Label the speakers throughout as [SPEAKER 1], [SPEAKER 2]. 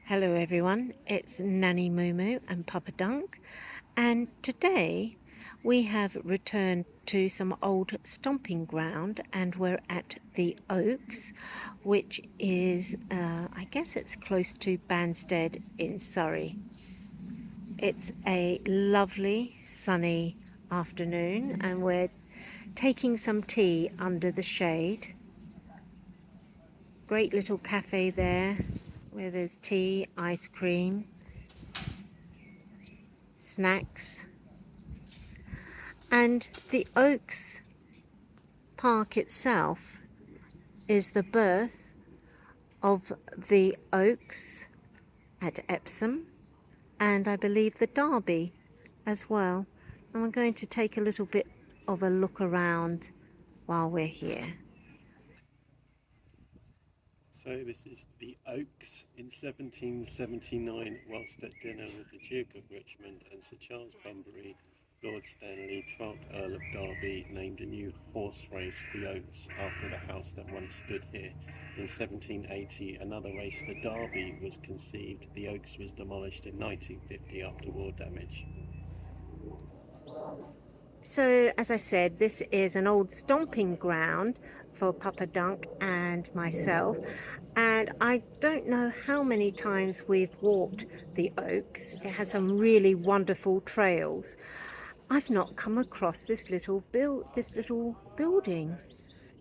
[SPEAKER 1] Hello everyone, it's Nanny Moo Moo and Papa Dunk, and today we have returned to some old stomping ground and we're at the Oaks, which is, I guess it's close to Banstead in Surrey. It's a lovely sunny afternoon and we're taking some tea under the shade. Great little cafe there where there's tea, ice cream, snacks. And the Oaks Park itself is the birth of the Oaks at Epsom and I believe the Derby as well. And we're going to take a little bit of a look around while we're here.
[SPEAKER 2] So this is the Oaks in 1779, whilst at dinner with the Duke of Richmond and Sir Charles Bunbury, Lord Stanley, 12th Earl of Derby, named a new horse race, the Oaks, after the house that once stood here. In 1780, another race, the Derby, was conceived. The Oaks was demolished in 1950 after war damage.
[SPEAKER 1] So, as I said, this is an old stomping ground for Papa Dunk and myself, and I don't know how many times we've walked the Oaks. It has some really wonderful trails. I've not come across this little building.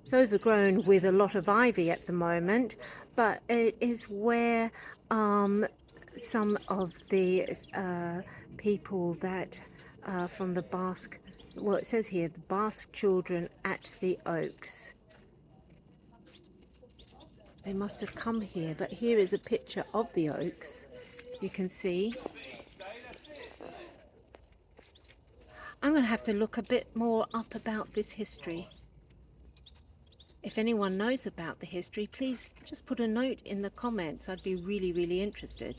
[SPEAKER 1] It's overgrown with a lot of ivy at the moment, but it is where some of the people that from the Basque, well, it says here, the Basque children at the Oaks. They must have come here, but here is a picture of the Oaks. You can see. I'm going to have to look a bit more up about this history. If anyone knows about the history, please just put a note in the comments. I'd be really, really interested.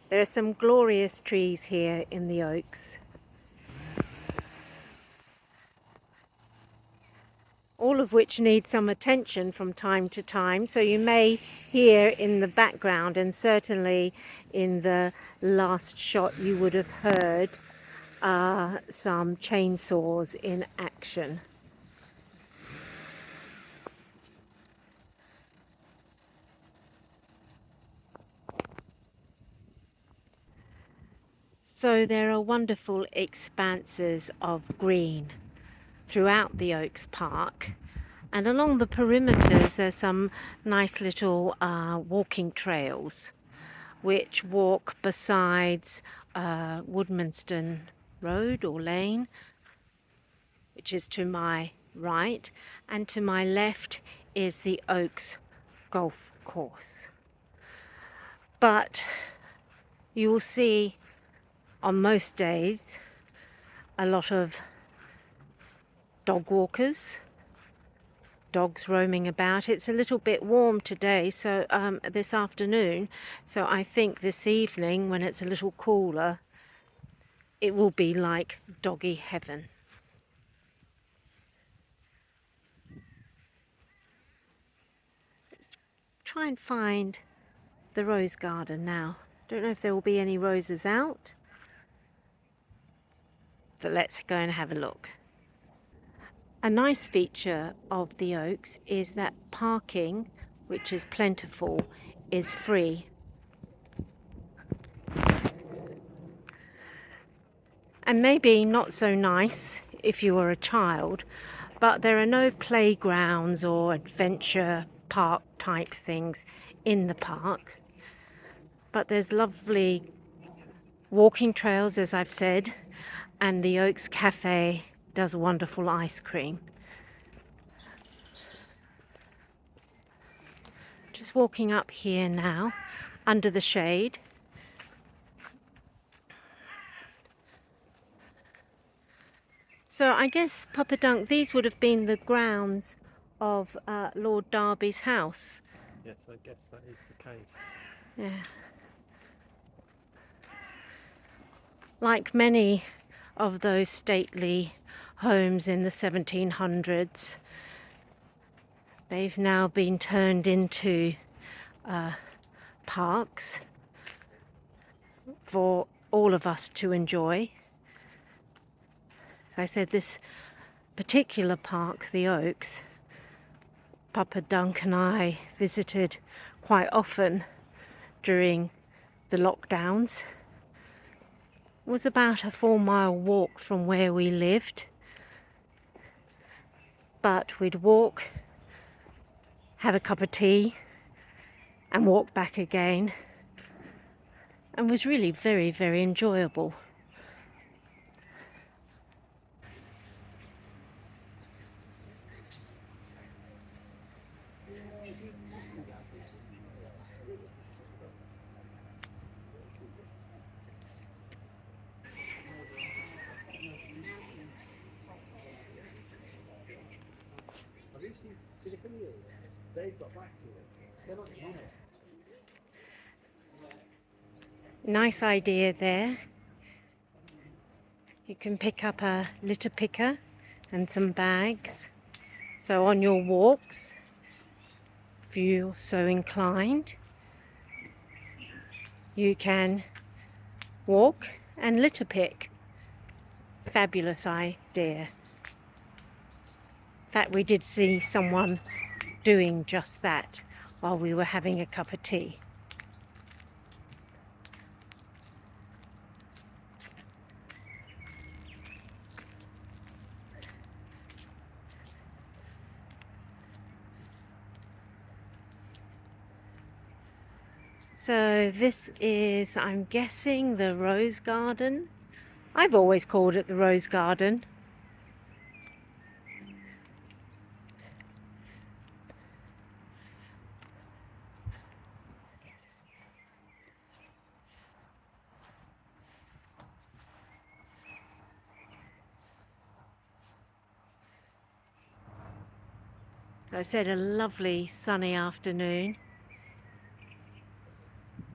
[SPEAKER 1] There are some glorious trees here in the Oaks. All of which need some attention from time to time. So you may hear in the background, and certainly in the last shot you would have heard some chainsaws in action. So there are wonderful expanses of green throughout the Oaks Park, and along the perimeters there's some nice little walking trails which walk besides Woodmanston Road or Lane, which is to my right, and to my left is the Oaks Golf Course. But you will see on most days a lot of dog walkers, dogs roaming about. It's a little bit warm today, so this afternoon, so I think this evening when it's a little cooler it will be like doggy heaven. Let's try and find the rose garden now. Don't know if there will be any roses out, but let's go and have a look. A nice feature of the Oaks is that parking, which is plentiful, is free. And maybe not so nice if you are a child, but there are no playgrounds or adventure park type things in the park. But there's lovely walking trails, as I've said, and the Oaks Cafe does wonderful ice cream. Just walking up here now, under the shade. So I guess, Papa Dunk, these would have been the grounds of Lord Derby's house.
[SPEAKER 2] Yes, I guess that is the case.
[SPEAKER 1] Yeah. Like many of those stately homes in the 1700s, they've now been turned into parks for all of us to enjoy. So I said this particular park, the Oaks, Papa Dunk and I visited quite often during the lockdowns. It was about a 4-mile walk from where we lived, but we'd walk, have a cup of tea and walk back again, and was really very, very enjoyable. Nice idea there. You can pick up a litter picker and some bags. So on your walks, if you're so inclined, you can walk and litter pick. Fabulous idea. In fact, we did see someone doing just that while we were having a cup of tea. So this is, I'm guessing, the Rose Garden. I've always called it the Rose Garden. I said, a lovely sunny afternoon.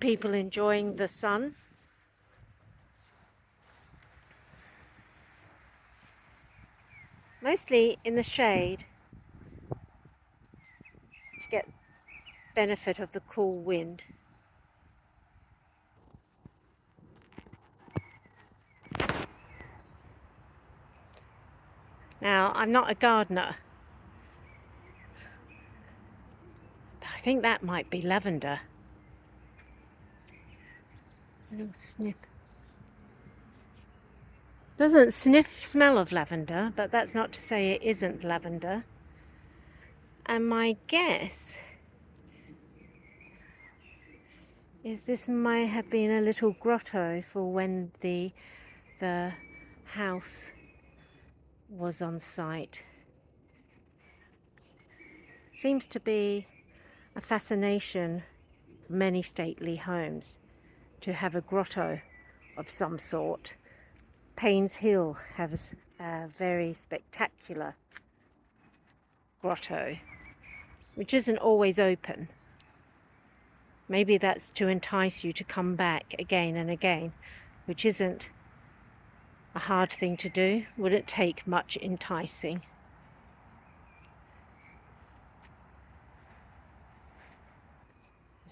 [SPEAKER 1] People enjoying the sun. Mostly in the shade to get benefit of the cool wind. Now, I'm not a gardener, but I think that might be lavender. A little sniff. Doesn't smell of lavender, but that's not to say it isn't lavender. And my guess is this may have been a little grotto for when the house was on site. Seems to be a fascination for many stately homes to have a grotto of some sort. Paynes Hill has a very spectacular grotto, which isn't always open. Maybe that's to entice you to come back again and again, which isn't a hard thing to do. Wouldn't take much enticing.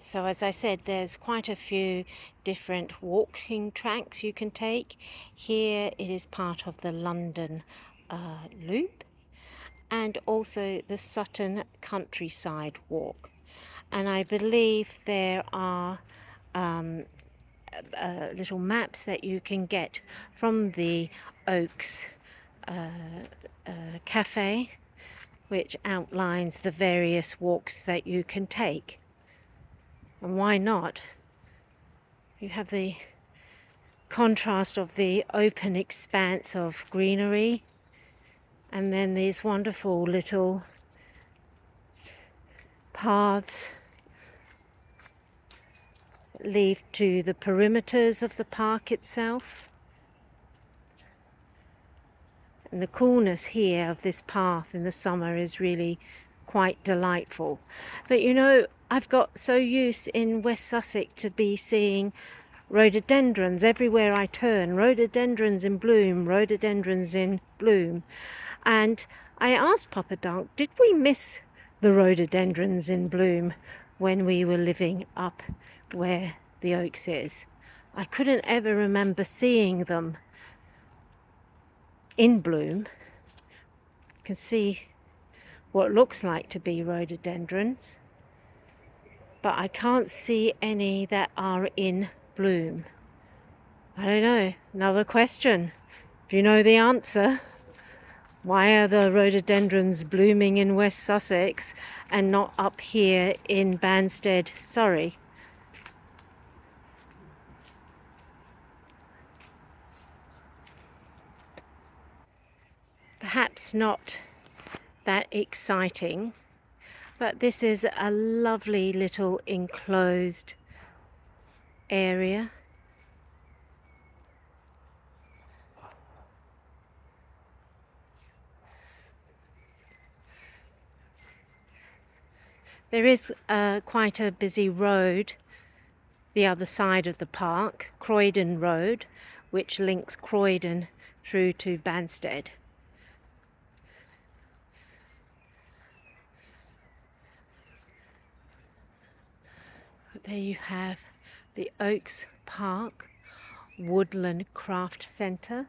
[SPEAKER 1] So as I said, there's quite a few different walking tracks you can take. Here it is part of the London Loop, and also the Sutton Countryside Walk. And I believe there are little maps that you can get from the Oaks cafe, which outlines the various walks that you can take. And why not? You have the contrast of the open expanse of greenery, and then these wonderful little paths lead to the perimeters of the park itself. And the coolness here of this path in the summer is really quite delightful. But you know, I've got so used in West Sussex to be seeing rhododendrons everywhere I turn, rhododendrons in bloom, rhododendrons in bloom. And I asked Papa Dunk, did we miss the rhododendrons in bloom when we were living up where the Oaks is? I couldn't ever remember seeing them in bloom. You can see what looks like to be rhododendrons, but I can't see any that are in bloom. I don't know. Another question. If you know the answer, why are the rhododendrons blooming in West Sussex and not up here in Banstead, Surrey? Perhaps not that exciting, but this is a lovely little enclosed area. There is quite a busy road the other side of the park, Croydon Road, which links Croydon through to Banstead. There you have the Oaks Park Woodland Craft Centre.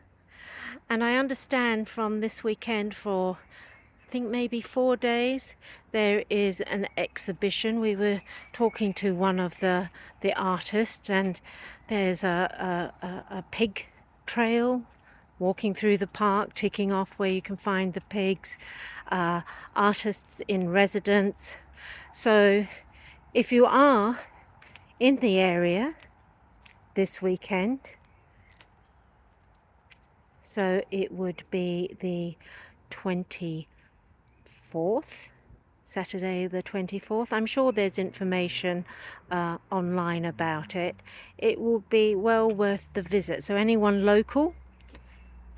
[SPEAKER 1] And I understand from this weekend for I think maybe 4 days there is an exhibition. We were talking to one of the artists, and there's a pig trail walking through the park, ticking off where you can find the pigs, artists in residence. So if you are in the area this weekend, so it would be the 24th, Saturday the 24th. I'm sure there's information online about it. It will be well worth the visit. So anyone local,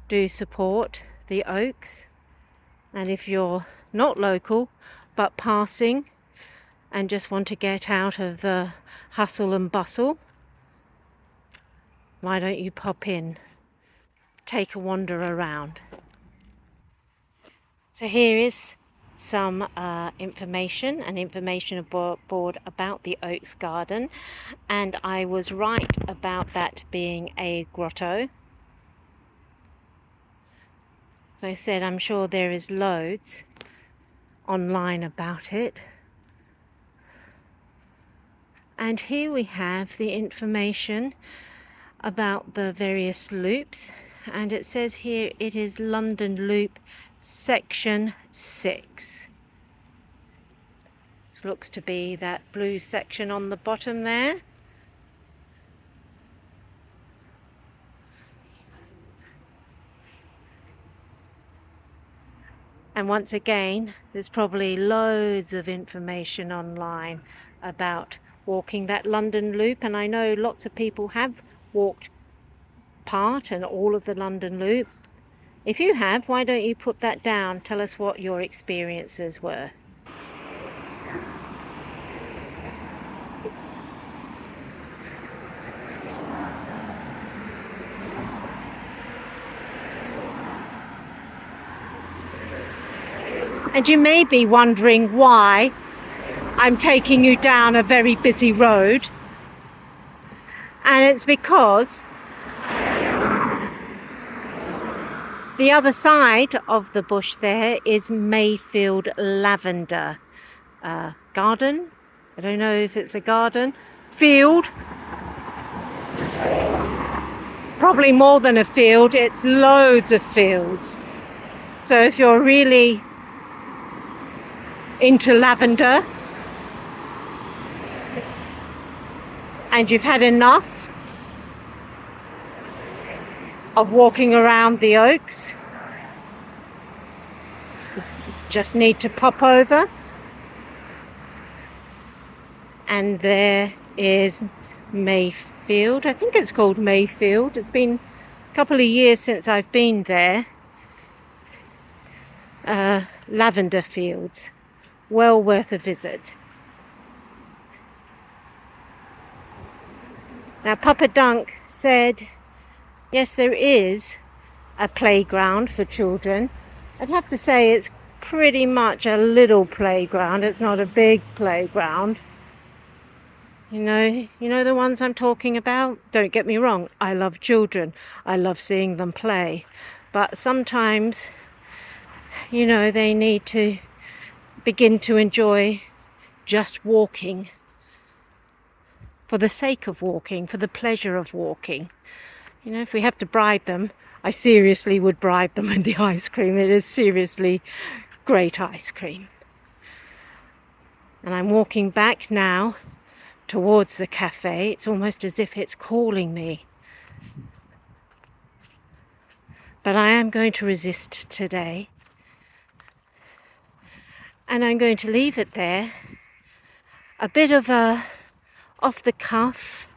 [SPEAKER 1] do support the Oaks. And if you're not local but passing and just want to get out of the hustle and bustle, why don't you pop in, take a wander around. So here is some information, an information board about the Oaks Garden, and I was right about that being a grotto. So I said I'm sure there is loads online about it. And here we have the information about the various loops, and it says here it is London Loop section 6. Looks to be that blue section on the bottom there. And once again, there's probably loads of information online about walking that London Loop, and I know lots of people have walked part and all of the London Loop. If you have, why don't you put that down? Tell us what your experiences were. And you may be wondering why I'm taking you down a very busy road. And it's because the other side of the bush there is Mayfield Lavender Garden. I don't know if it's a garden. Field. Probably more than a field. It's loads of fields. So if you're really into lavender and you've had enough of walking around the Oaks, just need to pop over, and there is Mayfield. I think it's called Mayfield. It's been a couple of years since I've been there. Lavender fields. Well worth a visit. Now, Papa Dunk said, yes, there is a playground for children. I'd have to say it's pretty much a little playground. It's not a big playground. You know the ones I'm talking about? Don't get me wrong, I love children. I love seeing them play. But sometimes, they need to begin to enjoy just walking for the sake of walking, for the pleasure of walking. If we have to bribe them, I seriously would bribe them with the ice cream. It is seriously great ice cream. And I'm walking back now towards the cafe. It's almost as if it's calling me. But I am going to resist today. And I'm going to leave it there. A bit of a off the cuff.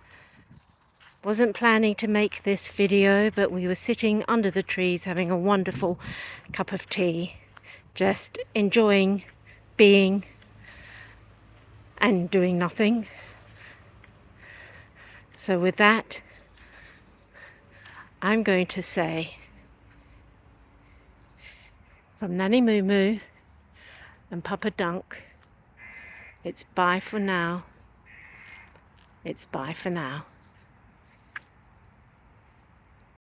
[SPEAKER 1] Wasn't planning to make this video, but we were sitting under the trees having a wonderful cup of tea. Just enjoying being and doing nothing. So with that, I'm going to say, from Nanny Moo Moo and Papa Dunk, it's bye for now. It's bye for now.